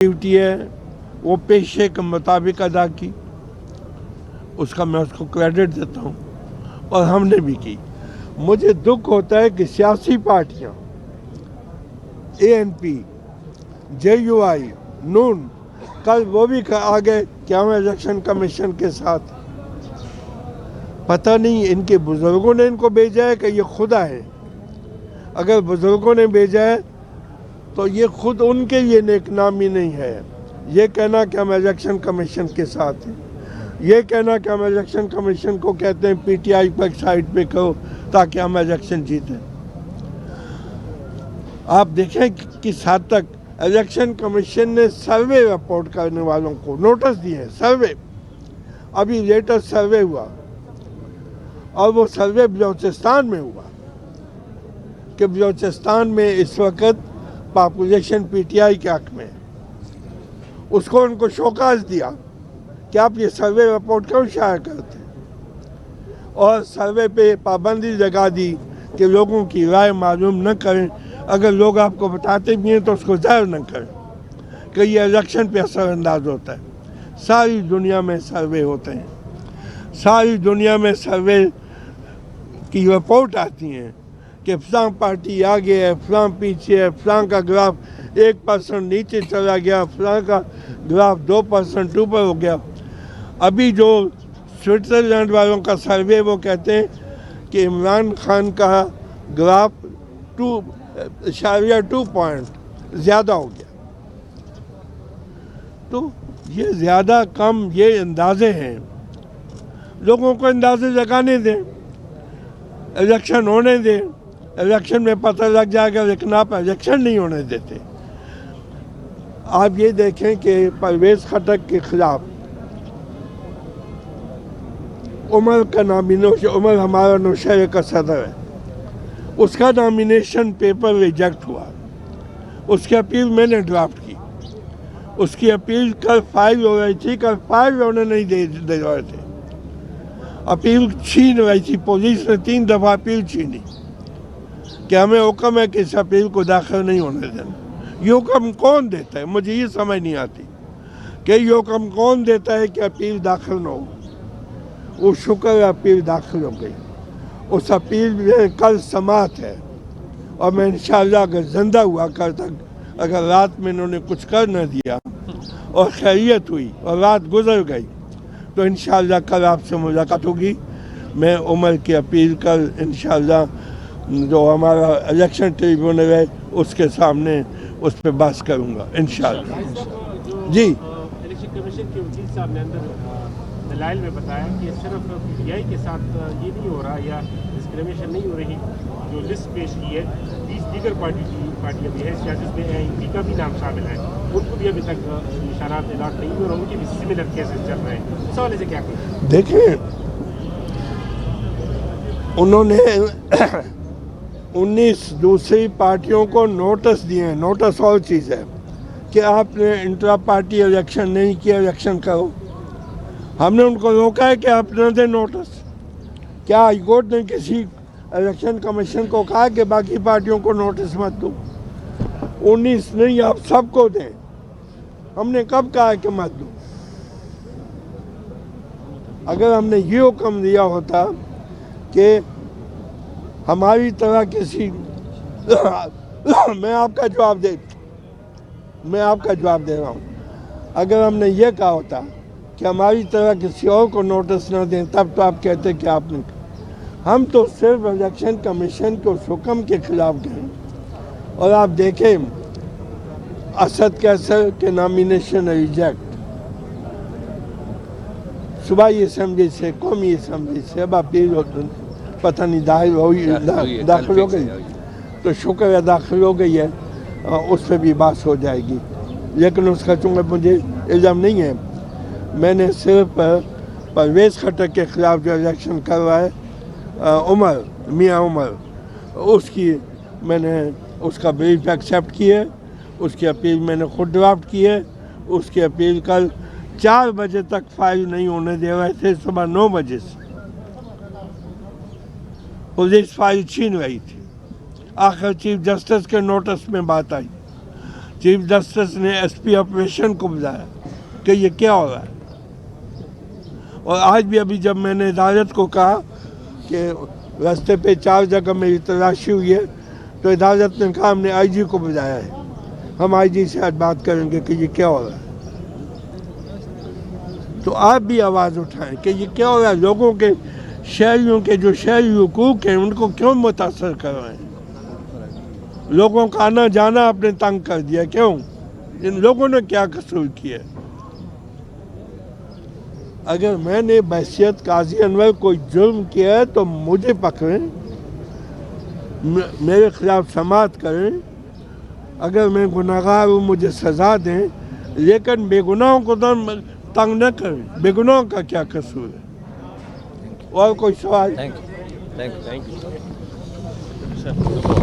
Duty है वो पेशे के मुताबिक अदा की, उसका मैं उसको क्रेडिट देता हूँ, और हमने भी की। मुझे दुख होता है कि सियासी पार्टियाँ ANP, JUI, नून कल वो भी आ गए कि हम इलेक्शन कमीशन के साथ। पता नहीं इनके बुजुर्गों ने इनको भेजा है कि ये खुदा है। अगर बुजुर्गों ने भेजा है तो ये खुद उनके लिए नेकनामी नहीं है। ये कहना कि हम इलेक्शन कमीशन के साथ हैं, ये कहना कि हम इलेक्शन कमीशन को कहते हैं PTI पर साइड पे करो ताकि हम इलेक्शन जीतें। आप देखें किस हद तक इलेक्शन कमीशन ने सर्वे रिपोर्ट करने वालों को नोटिस दिए हैं। सर्वे अभी लेटेस्ट सर्वे हुआ, और वो सर्वे बलूचिस्तान में हुआ कि बलूचिस्तान में इस वक्त पॉपुलेशन PTI के हक में। उसको उनको शोकाज दिया कि आप ये सर्वे रिपोर्ट क्यों शाया करते हैं, और सर्वे पे पाबंदी लगा दी कि लोगों की राय मालूम न करें। अगर लोग आपको बताते भी हैं तो उसको ज़ाहिर न करें कि ये इलेक्शन पे असरअंदाज होता है। सारी दुनिया में सर्वे होते हैं, सारी दुनिया में सर्वे की रिपोर्ट आती हैं कि फलां पार्टी आगे है, फलां पीछे है, फलां का ग्राफ 1% नीचे चला गया, फलां का ग्राफ 2% ऊपर हो गया। अभी जो स्विट्ज़रलैंड वालों का सर्वे वो कहते हैं कि इमरान खान का ग्राफ 2.2 पॉइंट ज़्यादा हो गया। तो ये ज़्यादा कम ये अंदाजे हैं, लोगों को अंदाजे लगाने दें, इलेक्शन होने दें। इलेक्शन में पता लग जाएगा, लेकिन आप इलेक्शन नहीं होने देते। आप ये देखें कि परवेज़ खटक के खिलाफ उमर का नॉमिनेशन, उमर हमारा नौशहरे का सदर है, उसका नॉमिनेशन पेपर रिजेक्ट हुआ। उसकी अपील मैंने ड्राफ्ट की, उसकी अपील कल फाइल हो रही थी, कल फाइल होने नहीं दे रहे थे। अपील छीन रही थी, पुलिस ने 3 दफ़ा अपील छीनी कि हमें हुक्म है कि इस अपील को दाखिल नहीं होने देना। ये हुक्म कौन देता है, मुझे ये समझ नहीं आती कि ये हुक्म कौन देता है कि अपील दाखिल न हो। वो शुक्र है अपील दाखिल हो गई। उस अपील में कल समाअत है, और मैं इंशाअल्लाह अगर ज़िंदा हुआ कल तक, अगर रात में इन्होंने कुछ कर न दिया और खैरियत हुई और रात गुजर गई, तो इंशाअल्लाह कल आपसे मुलाकात होगी। मैं उमर की अपील कल इंशाअल्लाह जो हमारा इलेक्शन ट्रिब्यूनल है उसके सामने उस पर बहस करूँगा इंशाअल्लाह। जी, इलेक्शन कमीशन के वकील साहब ने अंदर दलाइल में बताया कि सिर्फ PTI के साथ ये नहीं हो रहा या डिस्क्रिमिनेशन नहीं हो रही, जो लिस्ट पेश की है 20 दीगर पार्टियाँ भी है, जिसमें ANP का भी नाम शामिल है, उनको भी अभी तक निशानात अलाट नहीं हुए और उनके भी सिमिलर केसेस चल रहे हैं। इस हवाले से क्या कहें? देखें, उन्होंने 19 दूसरी पार्टियों को नोटिस दिए हैं। नोटिस और चीज़ है कि आपने इंट्रा पार्टी इलेक्शन नहीं किया, इलेक्शन करो। हमने उनको रोका है कि आप न दें नोटिस। क्या हाईकोर्ट ने किसी इलेक्शन कमीशन को कहा कि बाकी पार्टियों को नोटिस मत दो? 19 नहीं, आप सबको दें। हमने कब कहा कि मत दो? अगर हमने ये हुक्म दिया होता कि हमारी तरह किसी मैं आपका जवाब दे रहा हूँ। अगर हमने ये कहा होता कि हमारी तरह किसी और को नोटिस न दें, तब तो आप कहते कि आपने। हम तो सिर्फ इलेक्शन कमीशन के उस हुक्म के खिलाफ गए। और आप देखें असद कैसर के नॉमिनेशन रिजेक्ट, सूबाई असम्बली से, कौमी असम्बली से, अब अपील पता नहीं दाखिल हो गई, तो शुक्र है दाखिल हो गई है, उस पर भी बात हो जाएगी। लेकिन उसका चूँकि मुझे इल्ज़ाम नहीं है, मैंने सिर्फ परवेज़ खटक के ख़िलाफ़ जो इलेक्शन कर रहा है मियाँ उमर, उसकी मैंने उसका ब्रीफ एक्सेप्ट की है, उसकी अपील मैंने खुद ड्राफ्ट की है। उसकी अपील कल 4 बजे तक फाइल नहीं होने दे रहे थे, सुबह 9 बजे से पुलिस फाइल छीन रही थी। आखिर चीफ जस्टिस के नोटिस में बात आई चीफ जस्टिस ने एसपी ऑपरेशन को बुलाया कि ये क्या हो रहा है। और आज भी अभी जब मैंने अदालत को कहा कि रास्ते पे 4 जगह मेरी तलाशी हुई है, तो अदालत ने कहा हमने आईजी को बुलाया है, हम आईजी से आज बात करेंगे कि ये क्या हो रहा है। तो आप भी आवाज़ उठाएं कि ये क्या हो रहा है। लोगों के, शहरियों के जो शहरी हुकूक हैं उनको क्यों मुतासर कर रहे हैं। लोगों का आना जाना आपने तंग कर दिया, क्यों? इन लोगों ने क्या कसूर किया? अगर मैंने बहसियत काजी अनवर कोई जुर्म किया है तो मुझे पकड़ें, मेरे खिलाफ समाअत करें। अगर मैं गुनहगार हूँ मुझे सज़ा दें, लेकिन बेगुनाहों को तो तंग न करें। बेगुनाहों का क्या कसूर है? और कोई सवाल? Thank you. Thank you sir.